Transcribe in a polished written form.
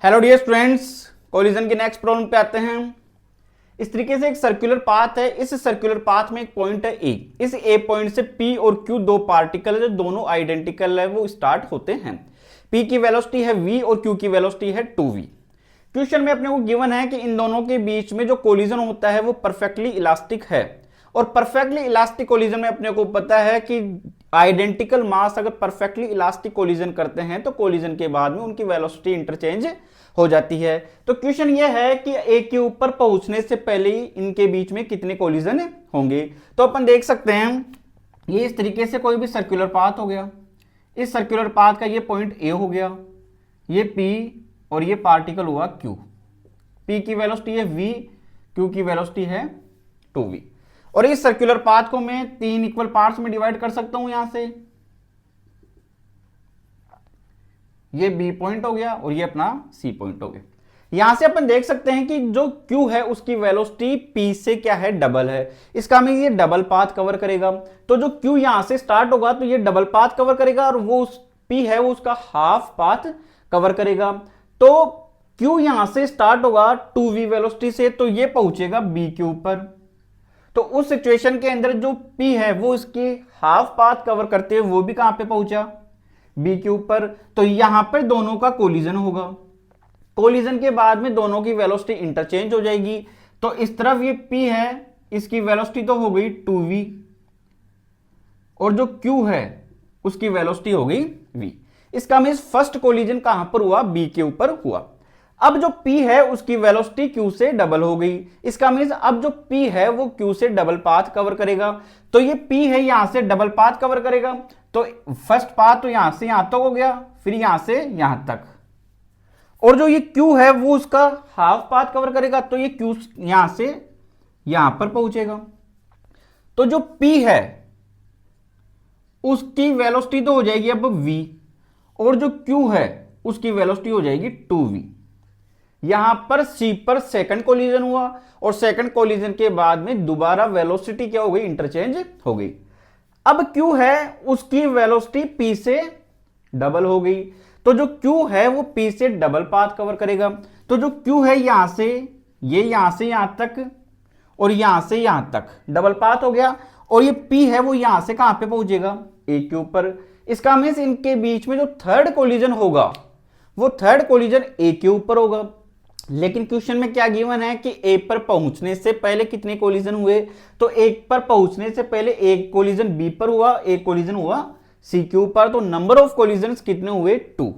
Hello dear students, collision के next problem पे आते हैं। इस तरीके से एक सर्कुलर पाथ है। इस सर्कुलर पाथ में एक पॉइंट है ए। इस ए पॉइंट से पी और क्यू दो पार्टिकल जो दोनों आइडेंटिकल है वो स्टार्ट होते हैं। पी की वेलोसिटी है v और क्यू की वेलोसिटी है 2v। क्वेश्चन में अपने को गिवन है कि इन दोनों के बीच में जो कोलिजन होता है वो परफेक्टली इलास्टिक है। और परफेक्टली इलास्टिक कोलिजन में अपने को पता है कि आइडेंटिकल मास अगर परफेक्टली इलास्टिक कोलिजन करते हैं तो कोलिजन के बाद में उनकी वेलोसिटी इंटरचेंज हो जाती है। तो क्वेश्चन ये है कि ए के ऊपर पहुंचने से पहले ही इनके बीच में कितने कोलिजन होंगे। तो अपन देख सकते हैं ये इस तरीके से कोई भी सर्कुलर पाथ हो गया। इस सर्कुलर पाथ का ये पॉइंट ए हो गया, ये पी और ये पार्टिकल हुआ क्यू। पी की वेलोसिटी है v, क्यू की वेलोसिटी है 2v। और इस सर्कुलर पाथ को मैं 3 इक्वल पार्ट्स में डिवाइड कर सकता हूं। यहां से ये बी पॉइंट हो गया और ये अपना सी पॉइंट हो गया। यहां से अपन देख सकते हैं कि जो क्यू है उसकी वेलोसिटी पी से क्या है, डबल है। इसका मतलब ये डबल पाथ कवर करेगा। तो जो क्यू यहां से स्टार्ट होगा तो ये डबल पाथ कवर करेगा और वो पी है वो उसका हाफ पाथ कवर करेगा। तो क्यू यहां से स्टार्ट होगा 2v वेलोसिटी से, तो ये पहुंचेगा बी के ऊपर। तो उस सिचुएशन के अंदर जो P है वो इसकी हाफ पाथ कवर करते हुए वो भी कहां पे पहुंचा, B के ऊपर। तो यहां पर दोनों का कोलिजन होगा। कोलिजन के बाद में दोनों की वेलोसिटी इंटरचेंज हो जाएगी। तो इस तरफ ये P है, इसकी वेलोसिटी तो हो गई 2v और जो Q है उसकी वेलोसिटी हो गई v। इसका मींस फर्स्ट कोलिजन कहां पर हुआ, B के ऊपर हुआ। अब जो P है उसकी वेलोसिटी Q से डबल हो गई। इसका मींस अब जो P है वो Q से डबल पाथ कवर करेगा। तो ये P है यहां से डबल पाथ कवर करेगा। तो फर्स्ट पाथ तो यहां से यहां तक हो गया, फिर यहां से यहां तक। और जो ये Q है वो उसका हाफ पाथ कवर करेगा। तो ये Q यहां से यहां पर पहुंचेगा। तो जो P है उसकी वेलोसिटी तो हो जाएगी अब v और जो Q है उसकी वेलोसिटी हो जाएगी 2v। यहां पर C पर सेकंड कोलिजन हुआ और सेकंड कोलिजन के बाद में दोबारा वेलोसिटी क्या हो गई, इंटरचेंज हो गई। अब Q है उसकी वेलोसिटी P से डबल हो गई। तो जो Q है वो P से डबल पाथ कवर करेगा। तो जो Q है यहां से यहां तक और यहां से यहां तक डबल पाथ हो गया। और ये P है वो यहां से कहां पे पहुंचेगा, A के ऊपर। इसका मींस इनके बीच में जो थर्ड कोलिजन होगा वो थर्ड कोलिजन A के ऊपर होगा। लेकिन क्वेश्चन में क्या गिवन है कि A पर पहुंचने से पहले कितने कोलिजन हुए। तो A पर पहुंचने से पहले एक कोलिजन B पर हुआ, एक कोलिजन हुआ C के ऊपर। तो नंबर ऑफ कोलिजन कितने हुए, 2।